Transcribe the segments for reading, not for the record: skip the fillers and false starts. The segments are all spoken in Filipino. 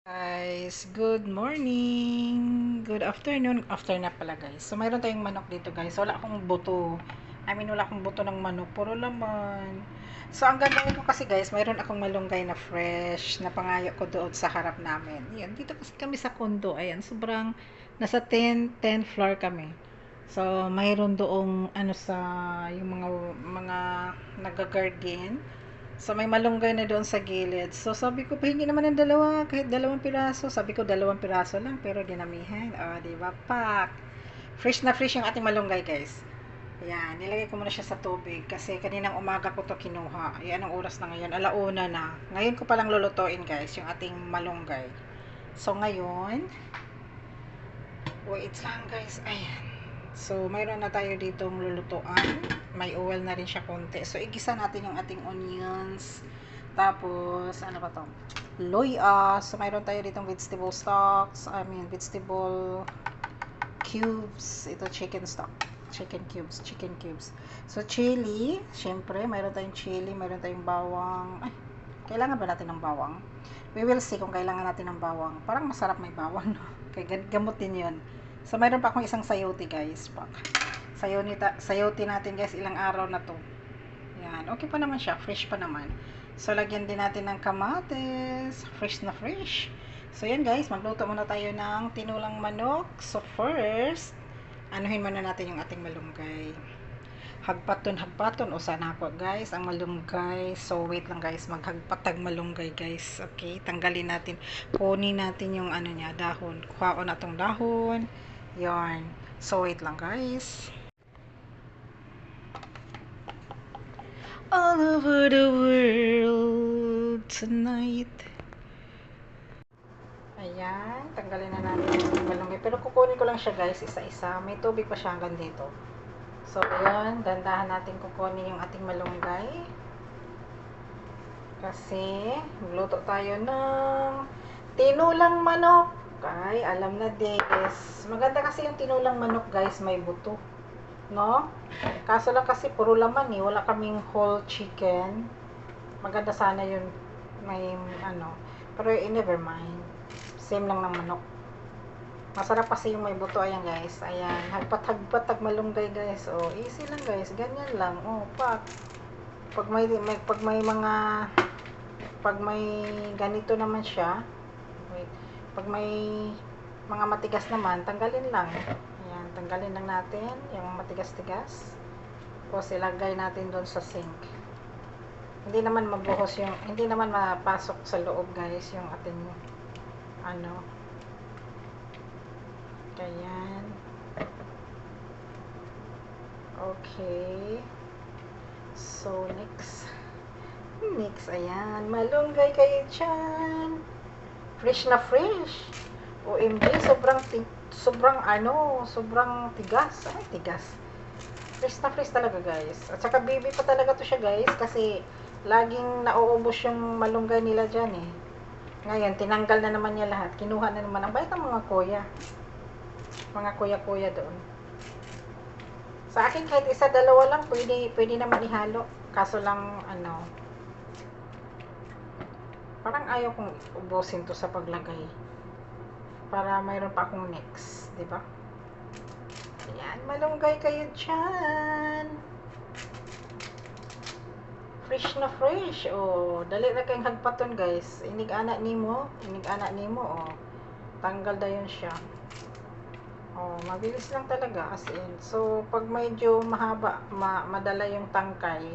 Guys, good morning, good afternoon, after na pala guys. So mayroon tayong manok dito guys. Wala akong buto. Wala akong buto ng manok, puro laman. So ang gagawin ko kasi guys, mayroon akong malunggay na fresh na pangayo ko doon sa harap namin. Yan, dito kasi kami sa condo. Ayan, sobrang nasa 10 floor kami. So mayroon doong ano sa yung mga nag-garden. So, may malunggay na doon sa gilid. So, sabi ko, pahingi naman ng dalawa, kahit 2 piraso. Sabi ko, 2 piraso lang, pero dinamihan. O, diba? Pak! Fresh na fresh yung ating malunggay, guys. Yan, nilagay ko muna siya sa tubig kasi kaninang umaga ko to kinuha. Yan, anong oras na ngayon? Alauna na. Ngayon ko palang lulutuin, guys, yung ating malunggay. So, ngayon, wait lang, guys. Ayan. So, mayroon na tayo ditong lulutuan. May oil na rin siya konti. So, igisa natin yung ating onions. Tapos, ano ba to? Loya. So, mayroon tayo ditong vegetable stocks. Vegetable cubes. Ito, chicken stock. Chicken cubes. So, chili. Siyempre, mayroon tayong chili. Mayroon tayong bawang. Ay, kailangan ba natin ng bawang? We will see kung kailangan natin ng bawang. Parang masarap may bawang, no? Kaya gamot din yun. So, mayroon pa akong isang sayote, guys. Sayote natin, guys. Ilang araw na to. Yan. Okay pa naman siya. Fresh pa naman. So, lagyan din natin ng kamatis. Fresh na fresh. So, yan, guys. Magluto muna tayo ng tinulang manok. So, first, anuhin muna natin yung ating malunggay. Hagpaton o sana ako, guys, ang malunggay. So, wait lang, guys. Maghagpatag malunggay, guys. Okay. Tanggalin natin. Kunin natin yung ano niya, dahon. Kuha ko na tong dahon. Yarn. So, wait lang, guys. All over the world tonight. Ayan. Tanggalin na natin yung malunggay. Pero kukunin ko lang siya, guys, isa-isa. May tubig pa siya hanggang dito. So, ayan. Dandahan natin kukunin yung ating malunggay. Kasi, magluto tayo ng tinulang manok. Ay, alam na des. Maganda kasi yung tinulang manok, guys, may buto. No? Kaso lang kasi puro laman eh. Wala kaming whole chicken. Maganda sana yun. May ano. Pero never mind. Same lang ng manok. Masarap kasi yung may buto. Ayan, guys. Ayan. Hagpat malunggay, guys. Oh, easy lang, guys. Ganyan lang. Oh, pak. Pag may ganito naman siya. Wait. Pag may mga matigas naman, tanggalin lang. Ayan, tanggalin lang natin yung matigas-tigas. Tapos ilagay natin doon sa sink. Hindi naman hindi naman mapasok sa loob, guys, yung ating ano. Ayan. Okay. So, next, ayan. Malunggay kayo dyan. Fresh na fresh. OMG, sobrang tigas. Ay, tigas. Fresh na fresh talaga, guys. At saka baby pa talaga to siya, guys, kasi laging nauubos yung malunggay nila dyan eh. Ngayon, tinanggal na naman niya lahat. Kinuha na naman. Ang bait ng mga kuya. Mga kuya-kuya doon. Sa akin, kahit isa, dalawa lang, pwede naman ihalo. Kaso lang, parang ayaw kong ubusin to sa paglagay. Para mayroon pa akong next, di ba? Ayan, malunggay kayo dyan. Fresh na fresh. Oh, dali na kayong hagpaton, guys. Inig-anak nimo, oh. Tanggal dayon siya. Oh, mabilis lang talaga as in. So, pag medyo mahaba, madala yung tangkay,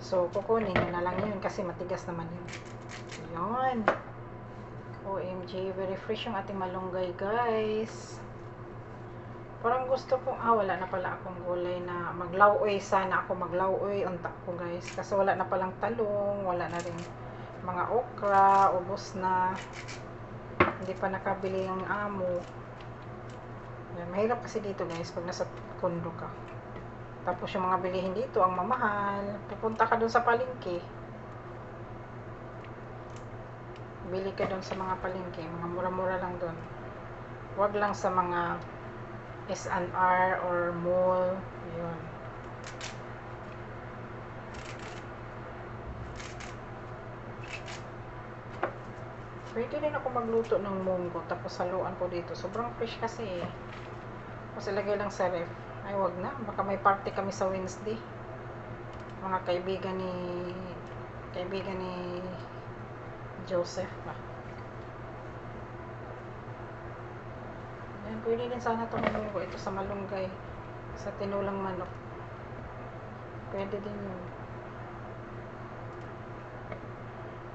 so kukunin na lang yun kasi matigas naman yun. Yun. OMG, very fresh yung ating malunggay, guys. Parang gusto ko, wala na pala akong gulay na maglauoy. Sana ako maglauoy. Untak ko, guys. Kasi wala na palang talong, wala na rin mga okra, ubos na. Hindi pa nakabili yung amo. Yan, mahirap kasi dito, guys, pag nasa kondo ka. Tapos yung mga bilihin dito, ang mamahal. Pupunta ka dun sa palengke. Bili ka dun sa mga palengke. Mga mura-mura lang dun. Huwag lang sa mga S&R or mall. Yun. Pwede rin ako magluto ng munggo, tapos haluan ko dito. Sobrang fresh kasi eh. Tapos ilagay lang sa ref. Ay, wag na. Baka may party kami sa Wednesday. Mga kaibigan ni Joseph ba. Yan, pwede din sana itong munggo. Ito sa malunggay. Sa tinulang manok. Pwede din yun.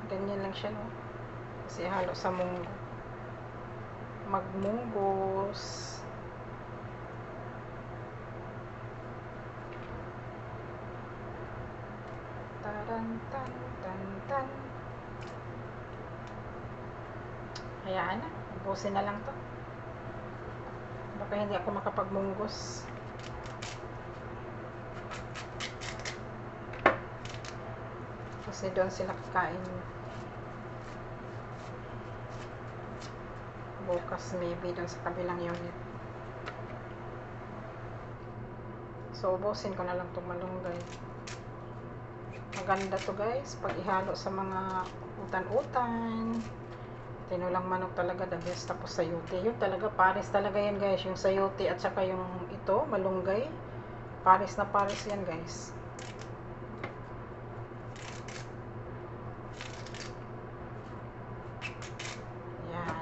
Ganyan lang siya, no? Kasi halo sa munggo. Magmunggos. Taran, tan, tan, tan. Hayaan na. Ubusin na lang to. Baka hindi ako makapagmunggos. Kasi doon sila kakain. Bukas maybe doon sa kabilang unit. So, ubusin ko na lang itong malunggay. Maganda to guys. Pag ihalo sa mga utan-utan. Tinulang manok talaga the best. Tapos sayote. Yun talaga. Pares talaga yan guys. Yung sayote at saka yung ito, malunggay. Pares na pares yan guys.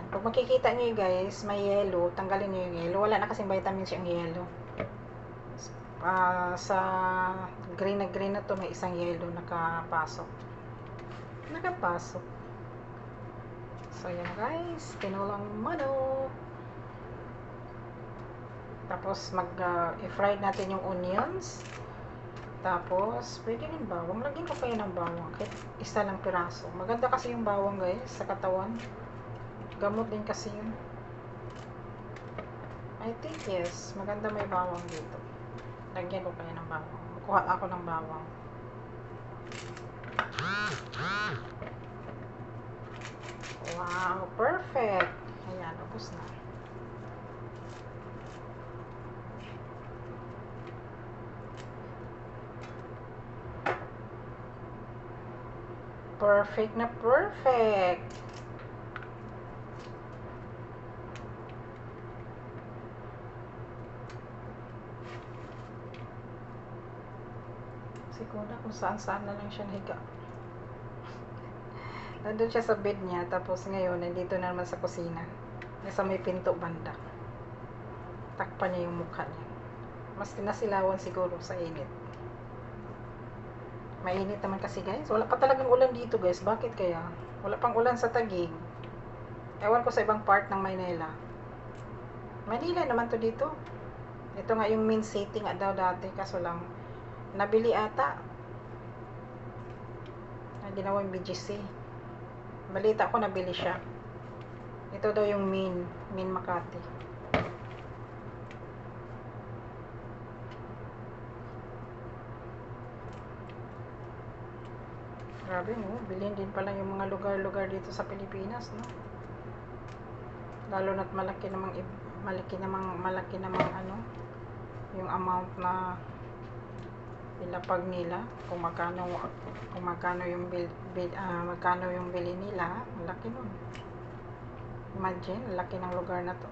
Pag makikita nyo guys, may yellow, tanggalin nyo yung yellow. Wala na kasing vitamins yung yellow. Sa green na to, may isang yellow nakapasok. So yan guys, tinulang manok. Tapos i-fry natin yung onions. Tapos, pwede rin bawang. Lagyan ko pa yun ng bawang. Kahit isa lang piraso. Maganda kasi yung bawang guys, sa katawan. Gamot din kasi yun. I think yes. Maganda may bawang dito. Lagyan ko kaya ng bawang. Kuha ako ng bawang. Wow, perfect. Ayan, ubos na. Perfect na perfect. Siguro kung saan-saan na lang siya higa. Nandun siya sa bed niya, tapos ngayon, nandito na naman sa kusina. Nasa may pinto banda. Takpan niya yung mukha niya. Mas tinasilawan siguro sa init. Mainit naman kasi guys. Wala pa talagang ulan dito guys. Bakit kaya? Wala pang ulan sa Taguig. Ewan ko sa ibang part ng Maynila. Manila naman to dito. Ito nga yung main city nga daw dati. Kaso lang, nabili ata. Ginawa yung BGC. Balita ko nabili siya. Ito daw yung main Makati. Grabe no, bilhin din pala yung mga lugar-lugar dito sa Pilipinas, no? Lalo na't malaki namang ano, yung amount na ilapag nila, kung magkano yung magkano yung bili nila, malaki nun. Imagine, laki ng lugar na to.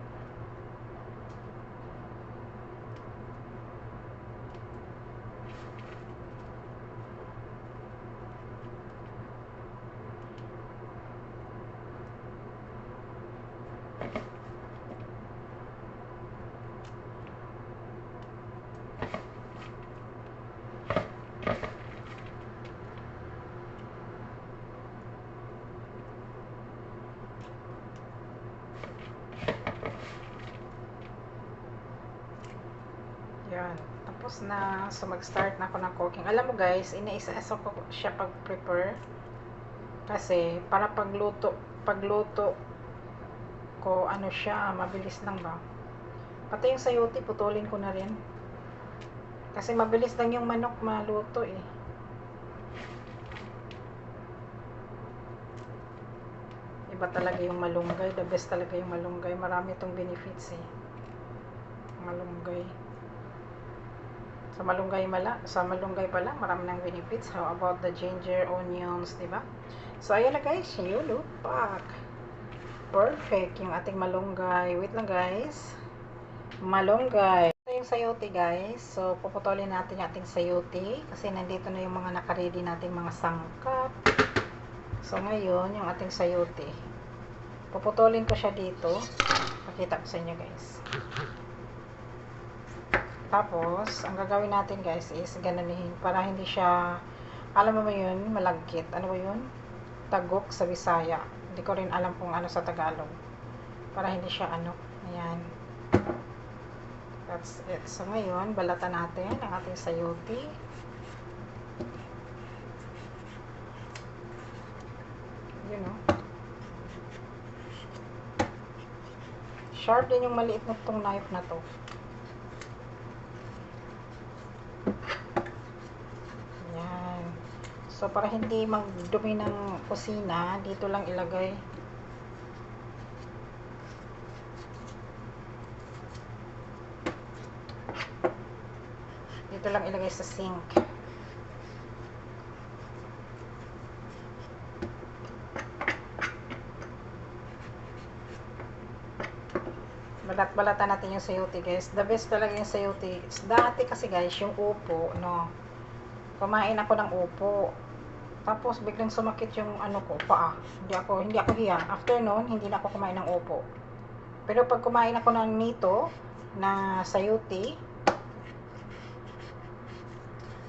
Yan. Tapos na. So, mag-start na ako ng cooking. Alam mo guys, inaisa-isa ko siya pag-prepare. Kasi, para pagluto ko, ano siya, mabilis lang ba. Pati yung sayote, putulin ko na rin. Kasi mabilis lang yung manok maluto eh. Iba talaga yung malunggay. The best talaga yung malunggay. Marami itong benefits eh. Malunggay. Sa malunggay pala, marami ng benefits. How about the ginger, onions, diba? So, ayan na guys, yun, pak. perfect yung ating malunggay. Wait lang guys. Malunggay. Ito yung sayote guys. So, puputulin natin yung ating sayote. Kasi nandito na yung mga nakaready nating mga sangkap. So, ngayon, yung ating sayote. Puputulin ko siya dito. Pakita ko sa inyo guys. Tapos, ang gagawin natin guys is gananin para hindi siya, alam mo ba yun, malagkit. Ano ba yun? Tagok sa Bisaya. Hindi ko rin alam kung ano sa Tagalog. Para hindi siya ano. Ayan. That's it. So, ngayon, balatan natin ang ating sayote. Yun o. Sharp din yung maliit na itong knife na to. Ayan. So, para hindi magdumi ng kusina, dito lang ilagay. Dito lang ilagay sa sink. Balat-balatan natin yung sayote guys. The best talaga yung sayote. Dati kasi guys, yung upo, no. Kumain ako ng upo. Tapos biglang sumakit yung ano ko, paa. Hindi ako hiya. After noon, hindi na ako kumain ng upo. Pero pag kumain ako ng nito na sayote,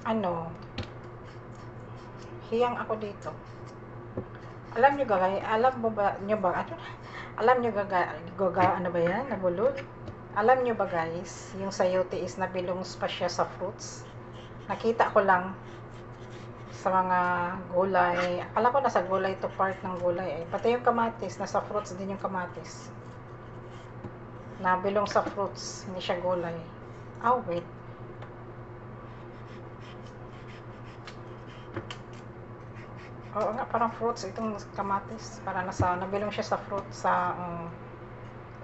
ano, hiyang ako dito. Alam nyo guys, alam nyo ano ba yan, nabulol? Alam nyo ba guys, yung sayote is nabilongs pa siya sa fruits. Nakita ko lang sa mga gulay. Akala ko nasa gulay to, part ng gulay. Pati yung kamatis, nasa fruits din yung kamatis. Nabilong sa fruits, hindi siya gulay. Oh, wait. Oo nga, parang fruits itong kamatis. Para nabilong siya sa fruits sa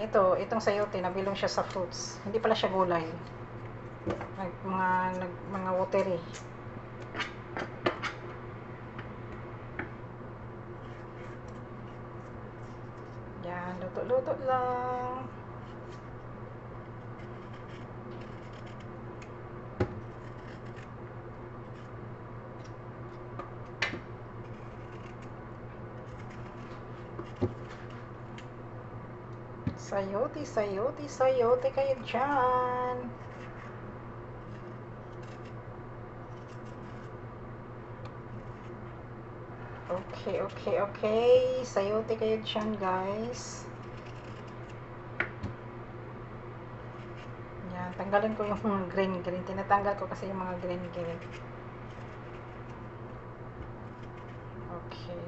itong sayote, nabilong siya sa fruits. Hindi pala siya gulay. Mga watery. Yan, luto-luto lang. Sayote, sayote, sayote kayo dyan. Okay, okay, okay. Sayote kayo dyan, guys. Yan, tanggalin ko yung mga green. Tinatanggal ko kasi yung mga green. Okay.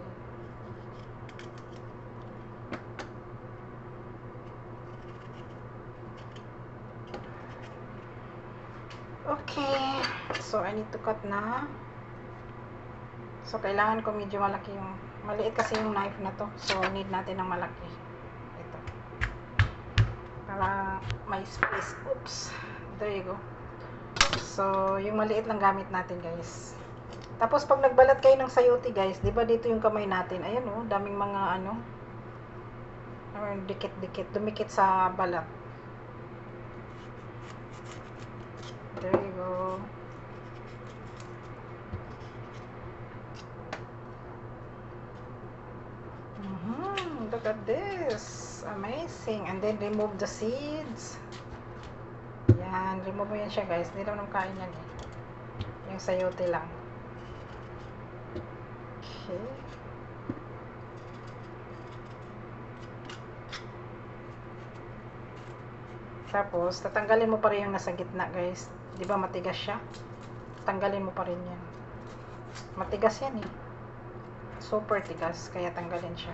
Okay. So, I need to cut na. So, kailangan ko medyo malaki yung, maliit kasi yung knife na to. So, need natin ng malaki. Ito. Para may space. Oops. There you go. So, yung maliit lang gamit natin, guys. Tapos, pag nagbalat kayo ng sayote, guys, di ba dito yung kamay natin? Ayan, oh, daming mga, dikit-dikit. Dumikit sa balat. There you go. Look at this. Amazing. And then, remove the seeds. Yan. Remove mo yan siya, guys. Hindi naman kain yan, eh. Yung sayote lang. Okay. Tapos, tatanggalin mo pa rin yung nasa gitna, guys. Di ba matigas siya? Tanggalin mo pa rin yan. Matigas yan, eh. Super tigas. Kaya tanggalin siya.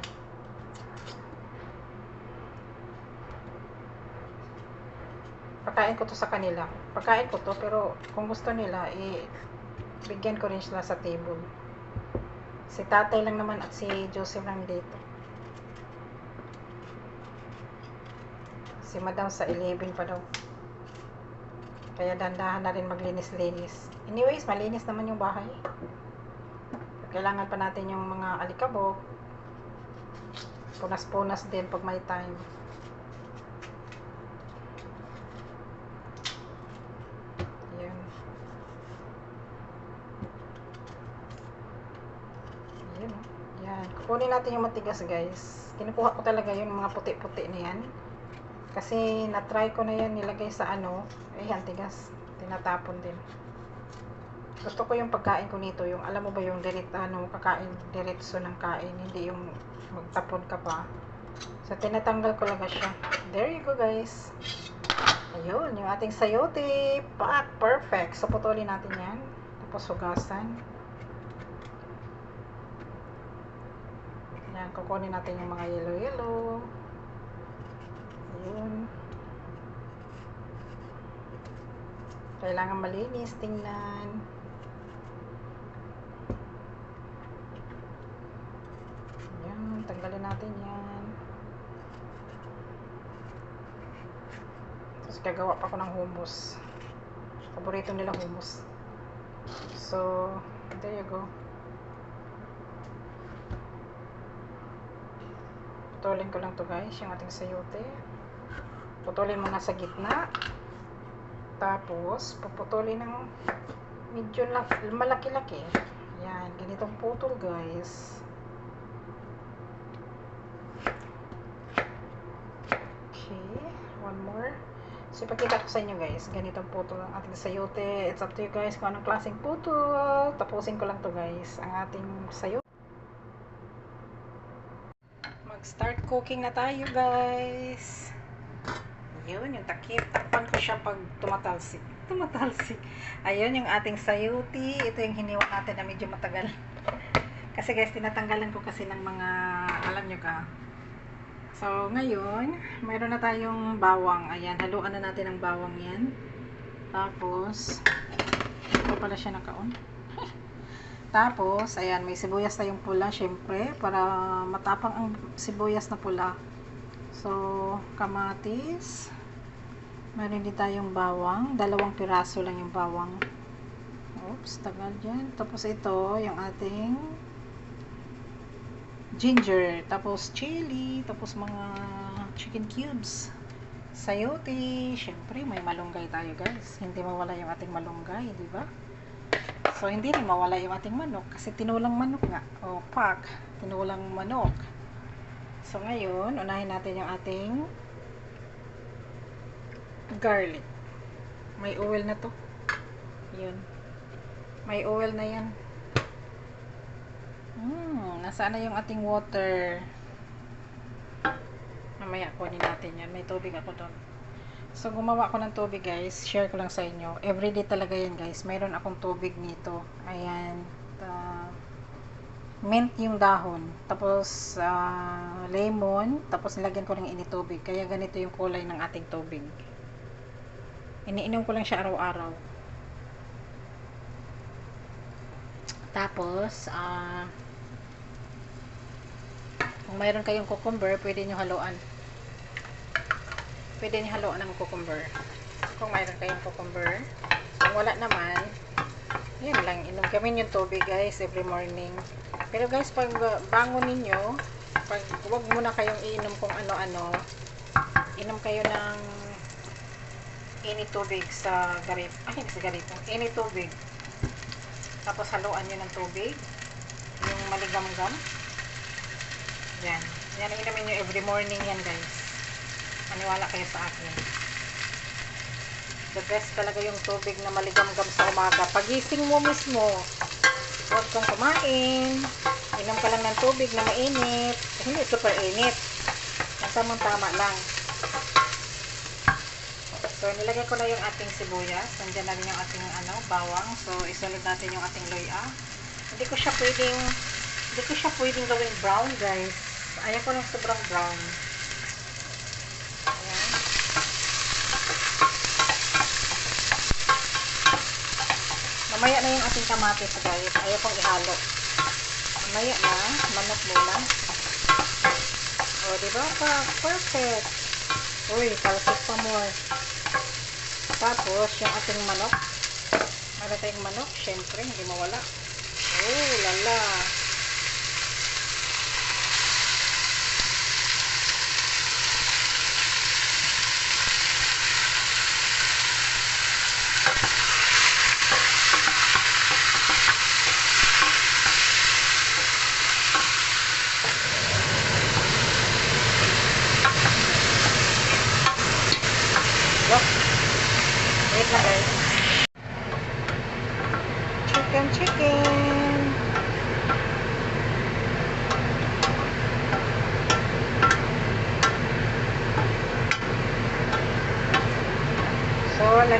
Pagkain ko to sa kanila. Pagkain ko to, pero kung gusto nila, bigyan ko rin sila sa table. Si tatay lang naman at si Joseph lang dito. Si madam sa 11 pa daw. Kaya dandahan na rin maglinis-linis. Anyways, malinis naman yung bahay. Kailangan pa natin yung mga alikabok. Punas-punas din pag may time. Ayan. Ayan. Yan. Kukunin natin yung matigas, guys. Kinukuha ko talaga yung mga puti-puti na yan. Kasi na-try ko na yan nilagay sa ano. Ayan, tigas. Tinatapon din. Gusto ko yung pagkain ko nito. Yung, alam mo ba yung kakain, diretso ng kain. Hindi yung magtapon ka pa. So, tinatanggal ko lang siya. There you go, guys. Ayun, yung ating sayote. Pak! Perfect. So, putulin natin yan. Tapos, hugasan. Yan, kukunin natin yung mga yellow-yellow. Ayun. Kailangan malinis, tingnan. Yan, tanggalin natin yan. Tapos gagawa pa ako ng hummus. Paborito nila hummus. So, there you go. Putulin ko lang to, guys, yung ating sayote. Putulin mo na sa gitna. Tapos, puputulin ng medyo malaki-laki. Yan, ganitong putol, guys. Okay, one more. So, ipakita ko sa inyo, guys, ganitong putol ang ating sayote. It's up to you, guys, kung anong klaseng putol. Tapusin ko lang to, guys, ang ating sayote. Mag-start cooking na tayo, guys. Yun, yung takip. Takpan ko siya pag tumatalsik. Ayun, yung ating sayote. Ito yung hiniwa natin na medyo matagal. Kasi, guys, tinatanggalan ko kasi ng mga, alam nyo ka. So, ngayon, mayroon na tayong bawang. Ayan, haluan na natin ang bawang yan. Tapos, ito pala siya nakaon. Tapos, ayan, may sibuyas tayong pula, syempre, para matapang ang sibuyas na pula. So, kamatis. Meron din tayong bawang. 2 piraso lang yung bawang. Oops, tagal dyan. Tapos ito, yung ating ginger. Tapos chili. Tapos mga chicken cubes. Sayote. Syempre, may malunggay tayo, guys. Hindi mawala yung ating malunggay, di ba? So, hindi rin mawala yung ating manok kasi tinulang manok nga. O, pak. Tinulang manok. So, ngayon, unahin natin yung ating garlic. May oil na to. Yun. May oil na yan. Nasaan na yung ating water? Mamaya, kunin natin yan. May tubig ako doon. So, gumawa ako ng tubig, guys. Share ko lang sa inyo. Everyday talaga yan, guys. Mayroon akong tubig nito. Ayan. Mint yung dahon. Tapos, lemon. Tapos, nilagyan ko ng initubig. Kaya ganito yung kulay ng ating tubig. Iniinom ko lang siya araw-araw. Tapos, kung mayroon kayong cucumber, pwede nyo haluan. Pwede nyo haluan ng cucumber. Kung mayroon kayong cucumber. Kung wala naman, yun lang. Inom kami yung tubig, guys, every morning. Pero, guys, pag bangon ninyo, huwag muna kayong iinom kung ano-ano. Inom kayo ng init tubig sa garip. Ay, sa garip. Init tubig. Tapos, haluan nyo ng tubig. Yung maligam-gam. Yan. Yan ang inumin nyo every morning yan, guys. Maniwala kayo sa akin. The best talaga yung tubig na maligam-gam sa umaga. Pagising mo mismo, huwag kang kumain. Inom ka lang ng tubig na mainit. Hindi super init. Tamang-tama lang. So, nilagay ko na yung ating sibuyas. Nandiyan na rin yung ating bawang. So, isunod natin yung ating loya. Hindi ko siya pwedeng gawing brown, guys. Ayaw ko ng sobrang brown. Ayan. Mamaya na yung ating kamatis, guys. Ayaw kong ihalo. Mamaya na. Manok muna. O, diba? Perfect. Uy, talsik pa more. Tapos, yung ating manok. Meron tayong manok. Syempre, hindi mawala. Oh, lala.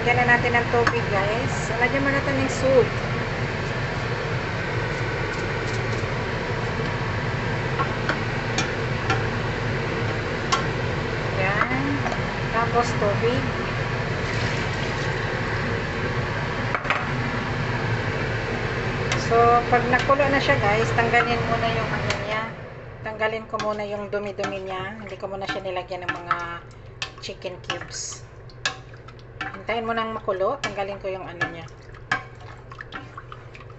lagyan na natin ng tubig, guys. Lagyan mo natin ng soup. Yan. Tapos tubig. So, pag nakulo na siya, guys, tanggalin muna yung ano niya. Tanggalin ko muna yung dumi-dumi niya. Hindi ko muna siya nilagyan ng mga chicken cubes. Hintayin mo nang makulo. Tanggalin ko yung ano niya.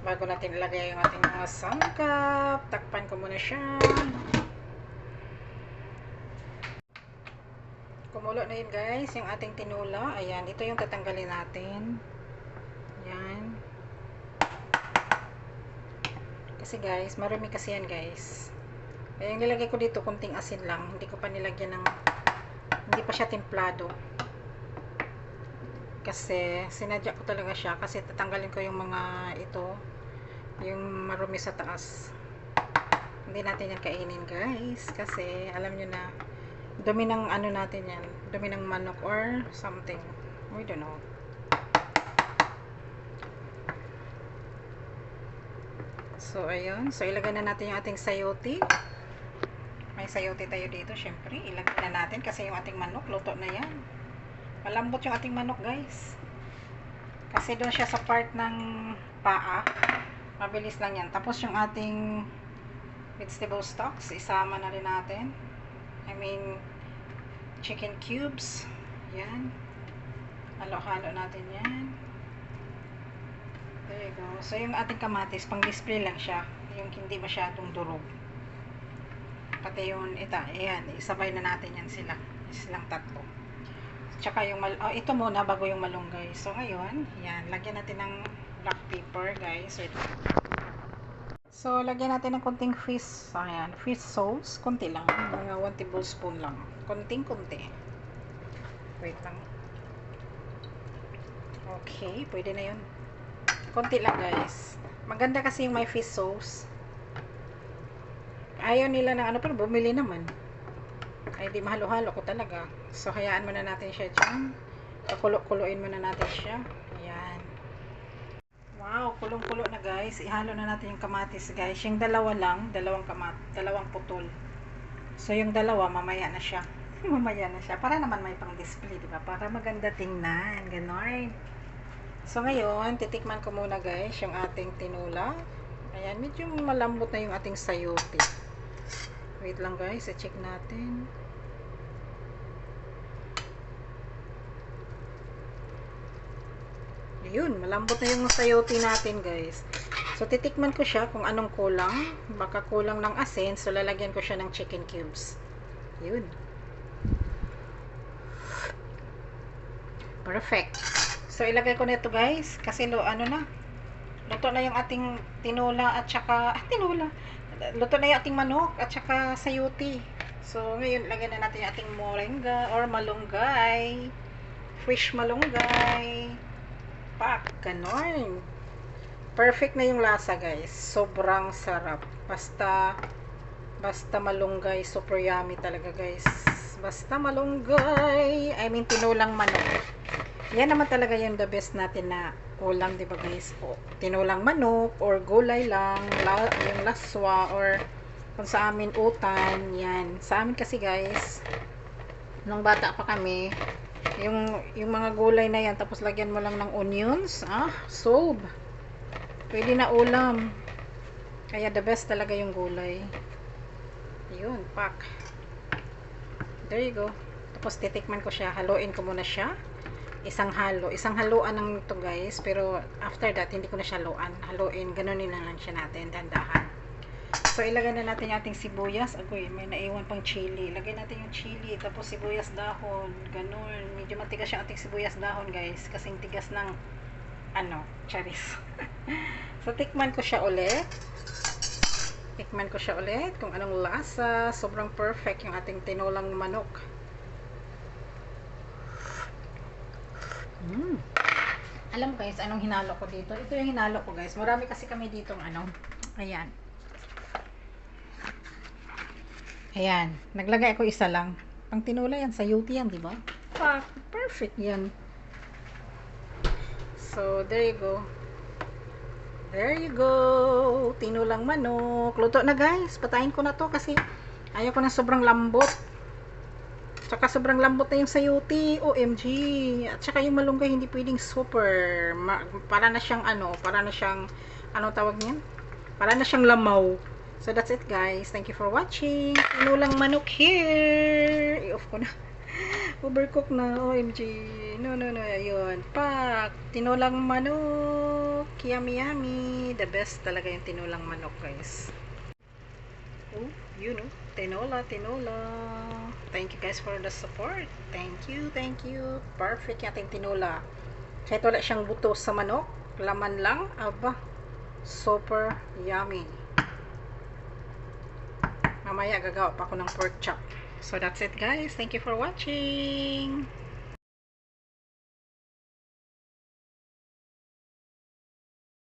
Bago natin ilagay yung ating mga sangkap. Takpan ko muna siya. Kumulo na yun, guys. Yung ating tinula. Ayan. Ito yung tatanggalin natin. Ayan. Kasi guys, marami kasi yan, guys. Kaya yung nilagay ko dito, kunting asin lang. Hindi ko pa nilagyan ng, hindi pa siya templado. Kasi sinadya ko talaga siya. Kasi tatanggalin ko yung mga ito, yung marumi sa taas. Hindi natin yan kainin, guys. Kasi alam nyo na, dumi ng ano natin yan. Dumi ng manok or something. We don't know. So, ayun. So, ilagay na natin yung ating sayote. May sayote tayo dito, syempre. Ilagay na natin kasi yung ating manok, luto na yan. Malambot yung ating manok, guys. Kasi doon siya sa part ng paa. Mabilis lang yan. Tapos yung ating vegetable stocks, isama na rin natin. I mean, chicken cubes. Yan. Halo-halo natin yan. There you go. So, yung ating kamatis, pang display lang siya. Yung hindi masyadong durog. Pati yung, ayan, isabay na natin yan sila. Silang tatlo. Tsaka yung, ito muna bago yung malunggay. So, ngayon, yan, lagyan natin ng black pepper, guys. Wait. So, lagyan natin ng konting fish, ayan, fish sauce. Konti lang. Mga 1 tablespoon lang. Konting-konti. Wait lang. Okay, pwede na yun. Konti lang, guys. Maganda kasi yung may fish sauce. Ayaw nila ng ano, pero bumili naman. Ay, di mahalo-halo ko talaga. So, hayaan muna natin siya dyan. Pakulo-kuloin muna natin siya. Ayan. Wow, kulong-kulo na, guys. Ihalo na natin yung kamatis, guys. Yung dalawa lang, dalawang putol. So, yung dalawa, mamaya na siya. Mamaya na siya. Para naman may pang-display, di ba? Para maganda tingnan. Ganon. So, ngayon, titikman ko muna, guys, yung ating tinula. Ayan, medyo malambot na yung ating sayote. Wait lang, guys, i-check natin. Ayun, malambot na yung sayote natin, guys. So, titikman ko siya kung anong kulang. Baka kulang ng asin, so lalagyan ko siya ng chicken cubes. Yun. Perfect. So, ilagay ko na ito, guys. Kasi, ano na. Luto na yung ating tinula at saka, tinula. Luto na yung ating manok at saka sayote. So, ngayon, lagyan na natin yung ating moringa or malunggay. Fresh malunggay. Pak, ganon. Perfect na yung lasa, guys. Sobrang sarap. Basta malunggay. Super yummy talaga, guys. Basta malunggay. I mean, tinulang manok. Yan naman talaga yung the best natin na ulam, di ba, guys? O, tinulang manok or gulay lang, yung laswa or kung sa amin utan, yan. Sa amin kasi, guys, nung bata pa kami, yung mga gulay na yan, tapos lagyan mo lang ng onions, sob. Pwede na ulam. Kaya the best talaga yung gulay. Yun, pak. There you go. Tapos titikman ko siya, haluin ko muna siya. Isang haluan ng ito, guys, pero after that hindi ko na siya haluin, ganunin lang siya natin, dandahan. So, ilagay na natin yung ating sibuyas. Agoy, may naiwan pang chili. Ilagay natin yung chili, tapos sibuyas dahon, ganun. Medyo matigas yung ating sibuyas dahon, guys, kasing tigas ng charis. So, tikman ko siya ulit kung anong lasa. Sobrang perfect yung ating tinulang manok. Alam, guys, anong hinalo ko dito? Ito yung hinalo ko, guys. Marami kasi kami dito ayan. Ayan, naglagay ako isa lang. Pang tinula yan, sayote yan, di ba? Perfect yan. So, there you go. There you go. Tinulang manok. Luto na guys. Patayin ko na to kasi ayaw ko ng sobrang lambot. Tsaka sobrang lambot na yung sayote. OMG. At tsaka yung malunggay hindi pwedeng super. Para na siyang ano tawag niyan? Para na siyang lamaw. So that's it guys. Thank you for watching. Tinulang manok here. I-off ko na. Overcook na. OMG. No. Ayun. Pak. Tinulang manok. Yummy. The best talaga yung tinulang manok guys. Oh, you know. Tinola. Thank you guys for the support. Thank you. Perfect yung ating tinola. Kahit wala siyang buto sa manok. Laman lang. Aba. Super yummy. Mamaya gagawa pa ako ng pork chop. So that's it guys. Thank you for watching.